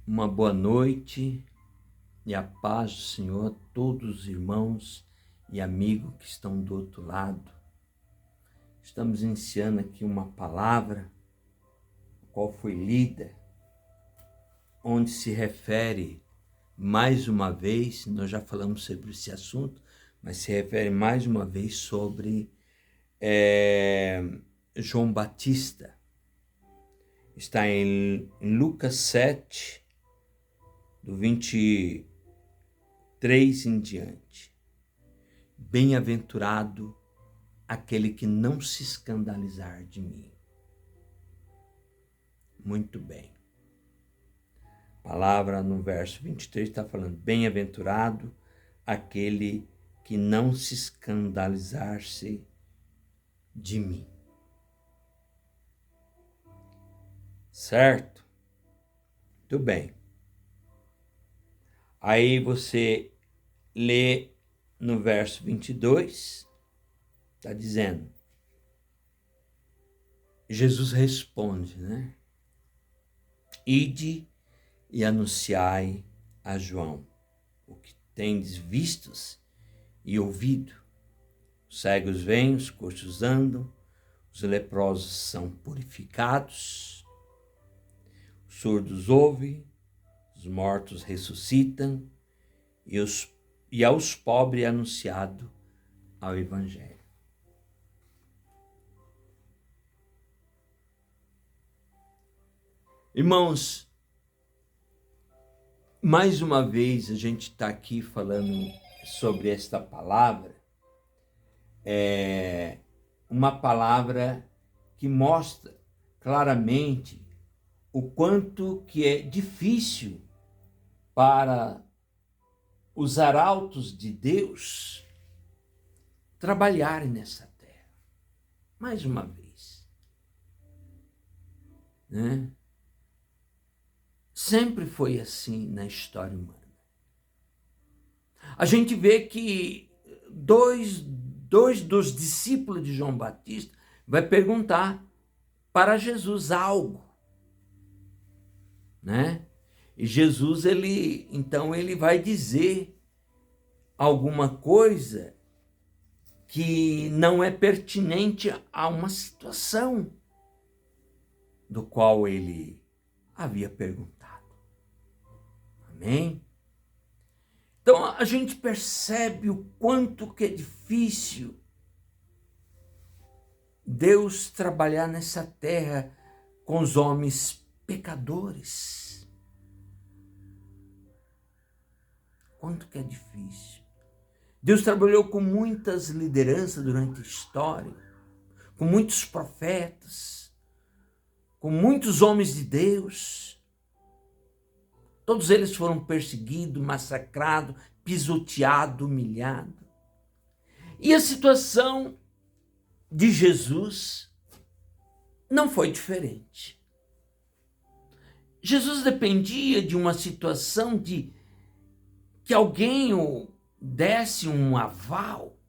Uma boa noite e a paz do Senhor a todos os irmãos e amigos que estão do outro lado. Estamos iniciando aqui uma palavra, a qual foi lida, onde se refere mais uma vez, nós já falamos sobre esse assunto, mas se refere mais uma vez sobre João Batista. Está em Lucas 7, do 23 em diante. Bem-aventurado aquele que não se escandalizar de mim. Muito bem. A palavra no verso 23 está falando, bem-aventurado aquele que não se escandalizar-se de mim. Certo? Muito bem. Aí você lê no verso 22, está dizendo, Jesus responde, né? Ide e anunciai a João o que tendes vistos e ouvido. Os cegos vêm, os coxos andam, os leprosos são purificados, os surdos ouvem, os mortos ressuscitam e aos pobres é anunciado ao Evangelho. Irmãos, mais uma vez a gente está aqui falando sobre esta palavra, uma palavra que mostra claramente o quanto que é difícil para os arautos de Deus trabalharem nessa terra. Mais uma vez. Né? Sempre foi assim na história humana. A gente vê que dois dos discípulos de João Batista vai perguntar para Jesus algo, né? E Jesus, ele vai dizer alguma coisa que não é pertinente a uma situação do qual ele havia perguntado. Amém? Então a gente percebe o quanto que é difícil Deus trabalhar nessa terra com os homens pecadores. Quanto que é difícil. Deus trabalhou com muitas lideranças durante a história, com muitos profetas, com muitos homens de Deus. Todos eles foram perseguidos, massacrados, pisoteados, humilhados. E a situação de Jesus não foi diferente. Jesus dependia de uma situação de que alguém o desse um aval.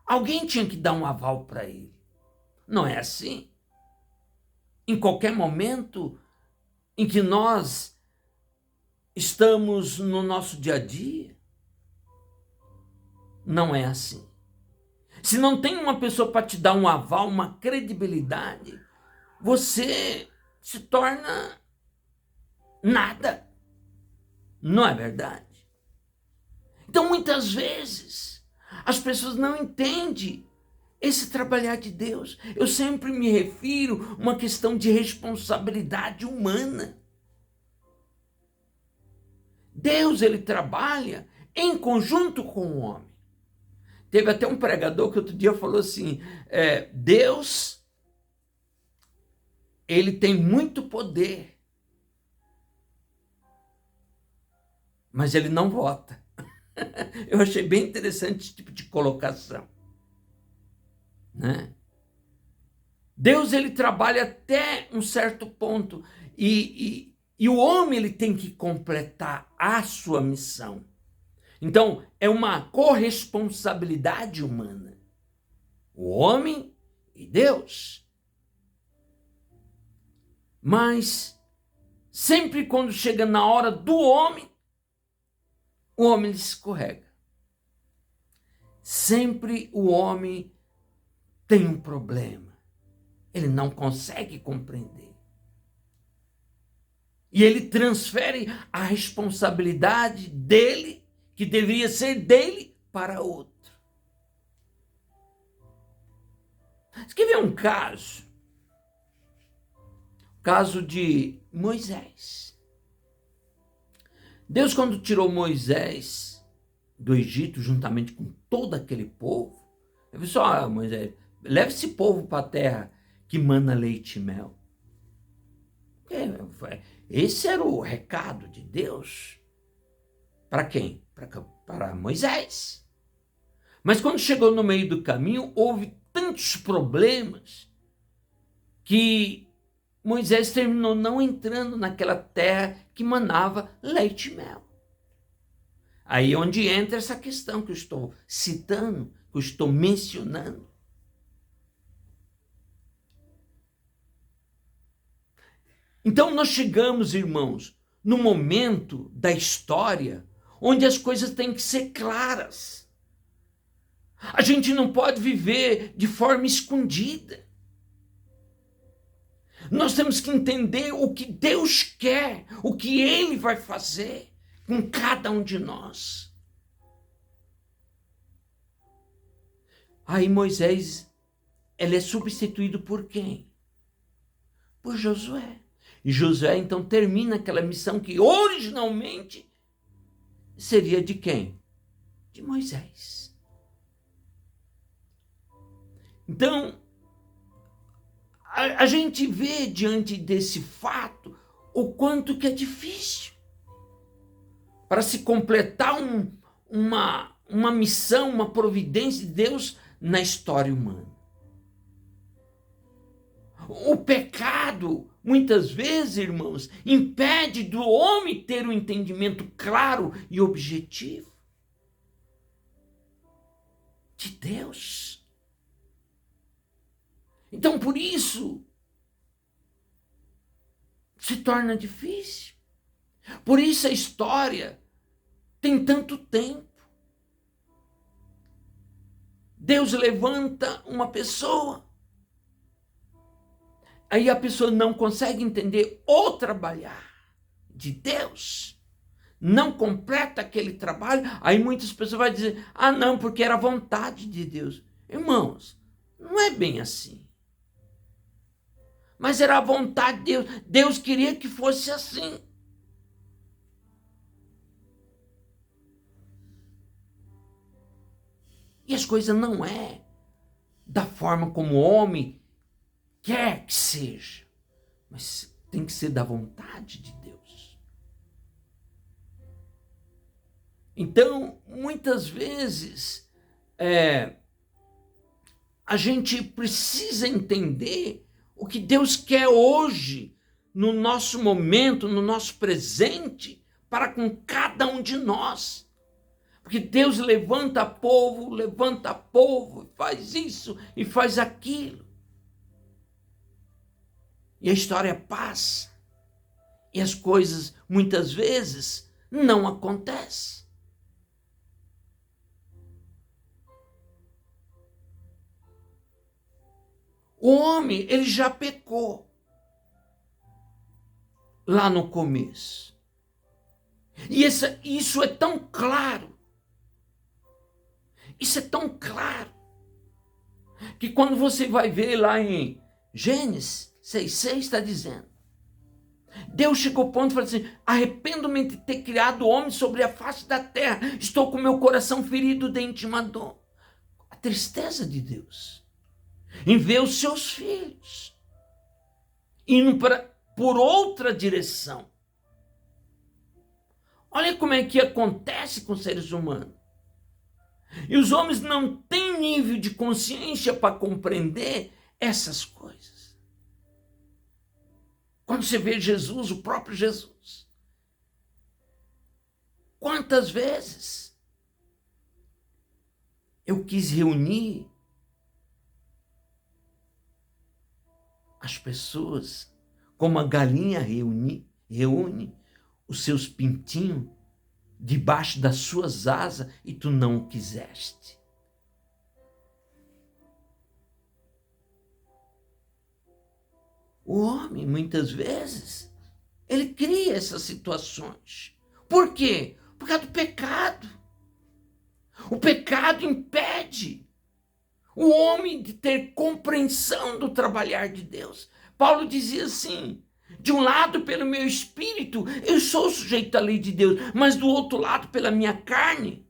Alguém tinha que dar um aval para ele. Não é assim? Em qualquer momento em que nós estamos no nosso dia a dia, não é assim. Se não tem uma pessoa para te dar um aval, uma credibilidade, você se torna nada. Não é verdade? Então, muitas vezes, as pessoas não entendem esse trabalhar de Deus. Eu sempre me refiro a uma questão de responsabilidade humana. Deus, ele trabalha em conjunto com o homem. Teve até um pregador que outro dia falou assim, Deus, ele tem muito poder, mas ele não vota. Eu achei bem interessante esse tipo de colocação. Né? Deus, ele trabalha até um certo ponto e o homem, ele tem que completar a sua missão. Então, é uma corresponsabilidade humana. O homem e Deus. Mas sempre quando chega na hora do homem, o homem escorrega. Sempre o homem tem um problema. Ele não consegue compreender. E ele transfere a responsabilidade dele, que deveria ser dele, para outro. Você quer ver um caso? O caso de Moisés. Deus, quando tirou Moisés do Egito, juntamente com todo aquele povo, ele disse: ó, Moisés, leve esse povo para a terra que mana leite e mel. Esse era o recado de Deus. Para quem? Para Moisés. Mas quando chegou no meio do caminho, houve tantos problemas que Moisés terminou não entrando naquela terra que manava leite e mel. Aí é onde entra essa questão que eu estou citando, que eu estou mencionando. Então nós chegamos, irmãos, no momento da história onde as coisas têm que ser claras. A gente não pode viver de forma escondida. Nós temos que entender o que Deus quer, o que Ele vai fazer com cada um de nós. Aí Moisés, ele é substituído por quem? Por Josué. E Josué então termina aquela missão que originalmente seria de quem? De Moisés. Então, a gente vê diante desse fato o quanto que é difícil para se completar uma missão, uma providência de Deus na história humana. O pecado, muitas vezes, irmãos, impede do homem ter um entendimento claro e objetivo de Deus. Então, por isso, se torna difícil. Por isso a história tem tanto tempo. Deus levanta uma pessoa, aí a pessoa não consegue entender o trabalhar de Deus, não completa aquele trabalho, aí muitas pessoas vão dizer: ah não, porque era a vontade de Deus. Irmãos, não é bem assim. Mas era a vontade de Deus. Deus queria que fosse assim. E as coisas não é da forma como o homem quer que seja, mas tem que ser da vontade de Deus. Então, muitas vezes, a gente precisa entender o que Deus quer hoje, no nosso momento, no nosso presente, para com cada um de nós. Porque Deus levanta povo, faz isso e faz aquilo. E a história passa. E as coisas, muitas vezes, não acontecem. O homem, ele já pecou lá no começo. E isso é tão claro. Isso é tão claro. Que quando você vai ver lá em Gênesis 6,6 está dizendo: Deus chegou ao ponto e falou assim: arrependo-me de ter criado o homem sobre a face da terra. Estou com meu coração ferido de íntima dor. A tristeza de Deus em ver os seus filhos indo por outra direção. Olha como é que acontece com os seres humanos. E os homens não têm nível de consciência para compreender essas coisas. Quando você vê Jesus, o próprio Jesus, quantas vezes eu quis reunir as pessoas como a galinha reúne os seus pintinhos debaixo das suas asas e tu não o quiseste. O homem, muitas vezes, ele cria essas situações. Por quê? Por causa do pecado. O pecado impede o homem de ter compreensão do trabalhar de Deus. Paulo dizia assim: de um lado, pelo meu espírito, eu sou sujeito à lei de Deus, mas do outro lado, pela minha carne,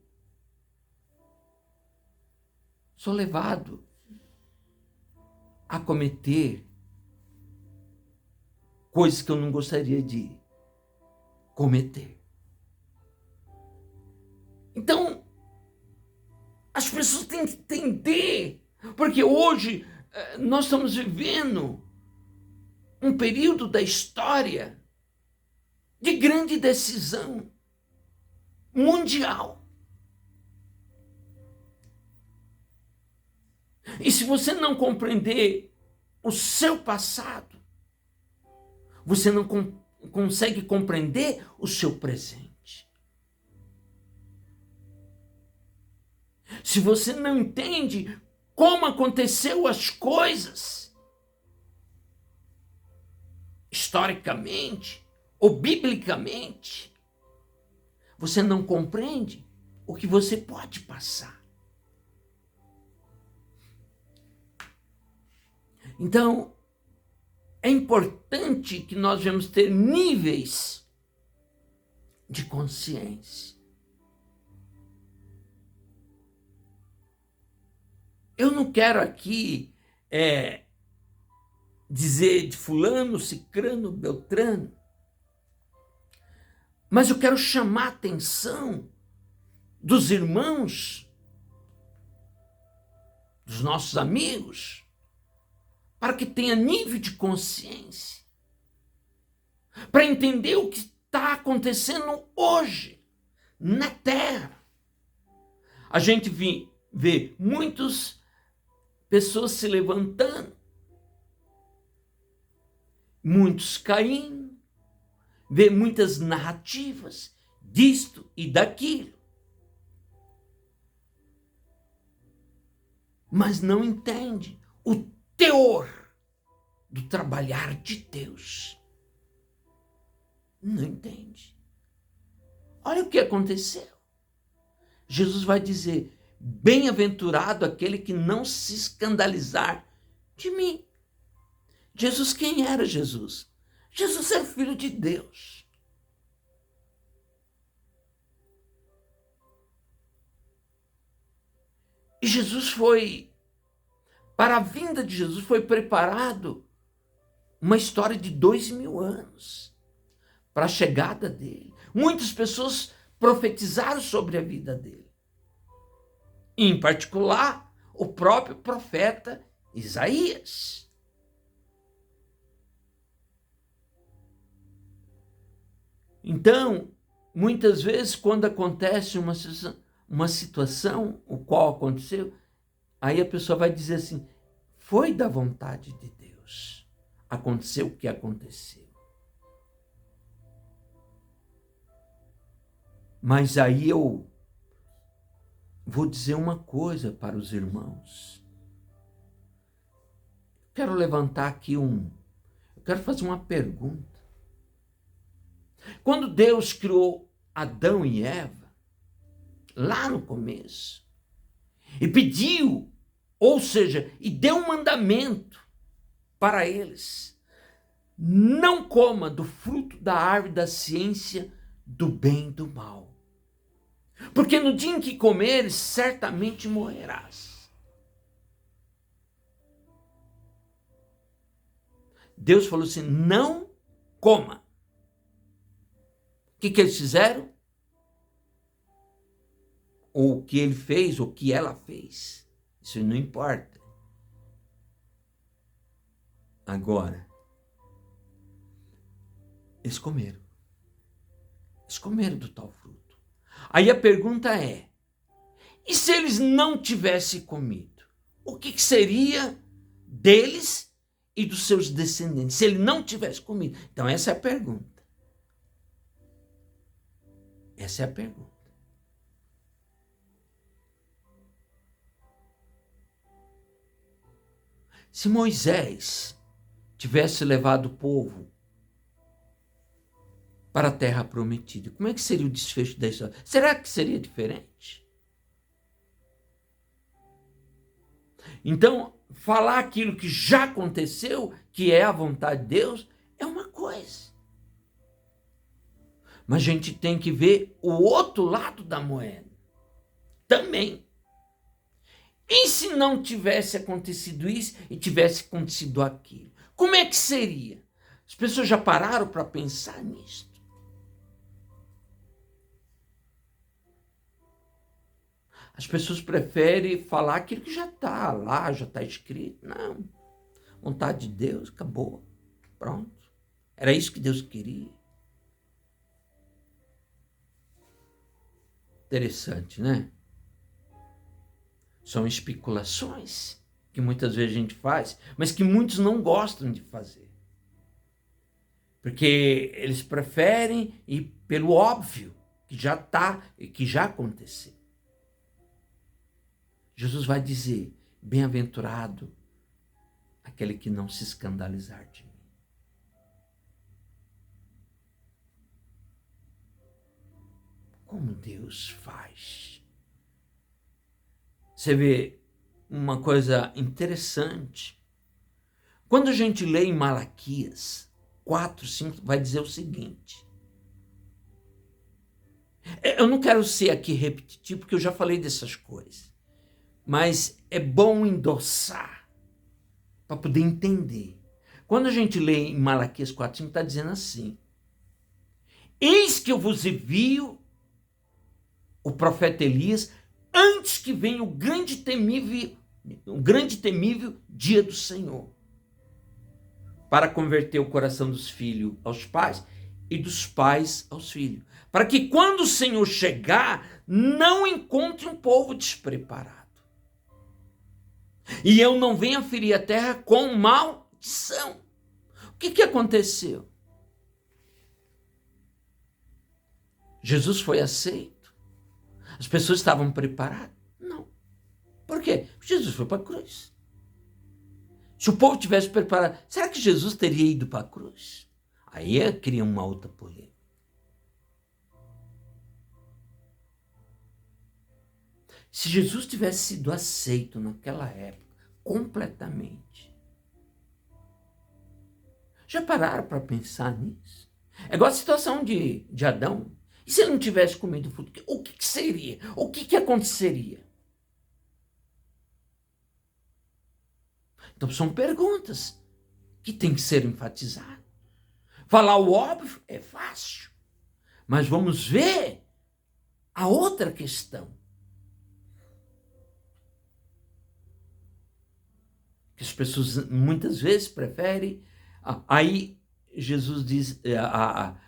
sou levado a cometer coisas que eu não gostaria de cometer. Então, as pessoas têm que entender, porque hoje nós estamos vivendo um período da história de grande decisão mundial. E se você não compreender o seu passado, você não consegue compreender o seu presente. Se você não entende como aconteceu as coisas, historicamente ou biblicamente, você não compreende o que você pode passar. Então, é importante que nós venhamos ter níveis de consciência. Eu não quero aqui dizer de fulano, cicrano, beltrano, mas eu quero chamar a atenção dos irmãos, dos nossos amigos, para que tenha nível de consciência, para entender o que está acontecendo hoje na Terra. A gente vê muitas pessoas se levantando, muitos caindo, vê muitas narrativas disto e daquilo, mas não entende o teor do trabalhar de Deus. Não entende. Olha o que aconteceu. Jesus vai dizer: bem-aventurado aquele que não se escandalizar de mim. Jesus, quem era Jesus? Jesus é filho de Deus. E Jesus para a vinda de Jesus foi preparado uma história de 2000 anos para a chegada dele. Muitas pessoas profetizaram sobre a vida dele. Em particular, o próprio profeta Isaías. Então, muitas vezes, quando acontece uma situação, o qual aconteceu, aí a pessoa vai dizer assim: foi da vontade de Deus. Aconteceu o que aconteceu. Mas aí eu vou dizer uma coisa para os irmãos. Quero levantar aqui eu quero fazer uma pergunta. Quando Deus criou Adão e Eva, lá no começo, e pediu, ou seja, e deu um mandamento para eles: não coma do fruto da árvore da ciência do bem e do mal, porque no dia em que comeres, certamente morrerás. Deus falou assim: não coma. O que eles fizeram? Ou o que ele fez, ou o que ela fez. Isso não importa. Agora, eles comeram. Eles comeram do tal fruto. Aí a pergunta é: e se eles não tivessem comido? O que seria deles e dos seus descendentes? Se ele não tivesse comido? Então essa é a pergunta. Essa é a pergunta. Se Moisés tivesse levado o povo para a terra prometida, como é que seria o desfecho da história? Será que seria diferente? Então, falar aquilo que já aconteceu, que é a vontade de Deus, é uma coisa. Mas a gente tem que ver o outro lado da moeda também. E se não tivesse acontecido isso e tivesse acontecido aquilo? Como é que seria? As pessoas já pararam para pensar nisso? As pessoas preferem falar aquilo que já está lá, já está escrito. Não. Vontade de Deus, acabou. Pronto. Era isso que Deus queria. Interessante, né? São especulações que muitas vezes a gente faz, mas que muitos não gostam de fazer. Porque eles preferem ir pelo óbvio, que já está e que já aconteceu. Jesus vai dizer, bem-aventurado aquele que não se escandalizar de mim. Como Deus faz. Você vê uma coisa interessante. Quando a gente lê em Malaquias 4, 5, vai dizer o seguinte. Eu não quero ser aqui repetitivo, porque eu já falei dessas coisas. Mas é bom endossar para poder entender. Quando a gente lê em Malaquias 4, 5, está dizendo assim. Eis que eu vos envio o profeta Elias antes que venha o grande temível dia do Senhor, para converter o coração dos filhos aos pais e dos pais aos filhos, para que quando o Senhor chegar, não encontre um povo despreparado. E eu não venha ferir a terra com maldição. O que aconteceu? Jesus foi aceito? As pessoas estavam preparadas? Não. Por quê? Jesus foi para a cruz. Se o povo tivesse preparado, será que Jesus teria ido para a cruz? Aí cria uma outra polêmica. Se Jesus tivesse sido aceito naquela época, completamente, já pararam para pensar nisso? É igual a situação de Adão. E se ele não tivesse comido o fruto, o que seria? O que aconteceria? Então são perguntas que têm que ser enfatizadas. Falar o óbvio é fácil, mas vamos ver a outra questão. Que as pessoas muitas vezes preferem. Aí Jesus diz,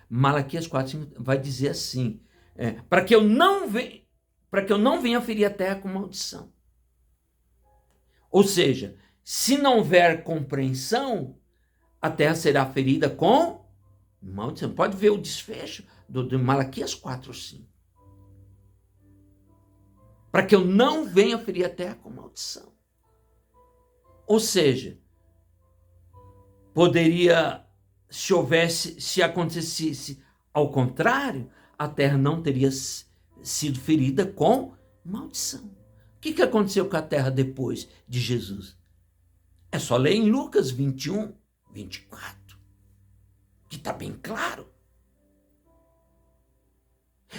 Malaquias 4, 5 vai dizer assim, para que eu não venha ferir a terra com maldição. Ou seja, se não houver compreensão, a terra será ferida com maldição. Pode ver o desfecho de Malaquias 4, 5. Para que eu não venha ferir a terra com maldição. Ou seja, poderia, se acontecesse ao contrário, a terra não teria sido ferida com maldição. O que aconteceu com a terra depois de Jesus? É só ler em Lucas 21, 24, que está bem claro.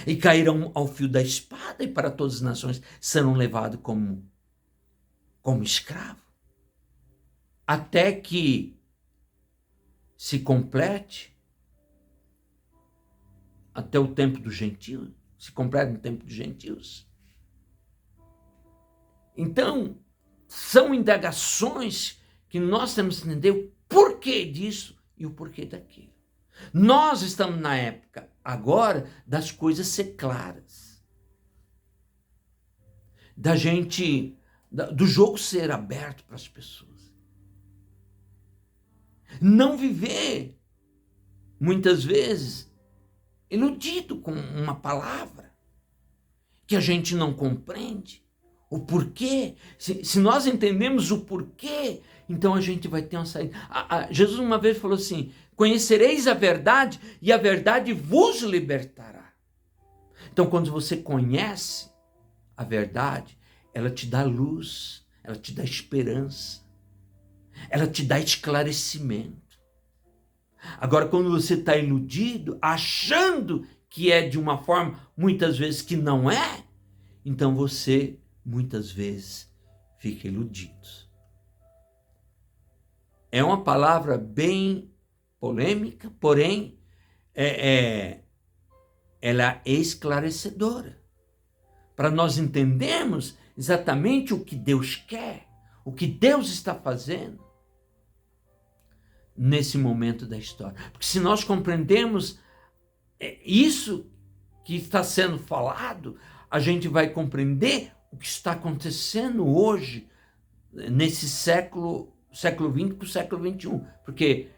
E cairão ao fio da espada, e para todas as nações serão levados como escravos. Até que se complete até o tempo dos gentios, se complete no tempo dos gentios. Então, são indagações que nós temos que entender o porquê disso e o porquê daquilo. Nós estamos na época agora das coisas ser claras, do jogo ser aberto para as pessoas. Não viver, muitas vezes, iludido com uma palavra que a gente não compreende. O porquê, se nós entendemos o porquê, então a gente vai ter uma saída. Jesus uma vez falou assim: conhecereis a verdade e a verdade vos libertará. Então quando você conhece a verdade, ela te dá luz, ela te dá esperança, ela te dá esclarecimento. Agora quando você está iludido, achando que é de uma forma, muitas vezes que não é, então você muitas vezes fica iludido. É uma palavra bem polêmica, porém ela é esclarecedora, para nós entendermos exatamente o que Deus quer, o que Deus está fazendo nesse momento da história. Porque se nós compreendemos isso que está sendo falado, a gente vai compreender o que está acontecendo hoje, nesse século XX para o século XXI. Porque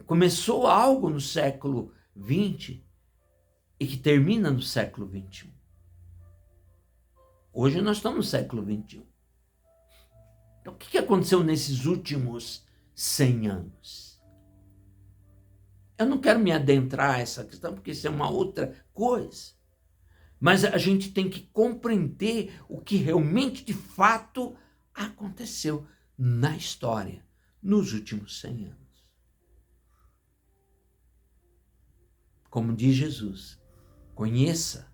começou algo no século XX e que termina no século XXI. Hoje nós estamos no século XXI. Então o que aconteceu nesses últimos 100 anos? Eu não quero me adentrar a essa questão, porque isso é uma outra coisa. Mas a gente tem que compreender o que realmente, de fato, aconteceu na história nos últimos 100 anos. Como diz Jesus, conheça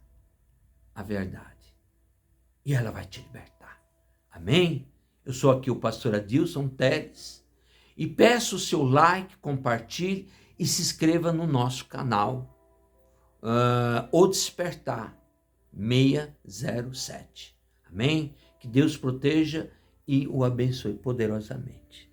a verdade e ela vai te libertar. Amém? Eu sou aqui o pastor Adilson Teles e peço o seu like, compartilhe e se inscreva no nosso canal O Despertar 607. Amém? Que Deus proteja e o abençoe poderosamente.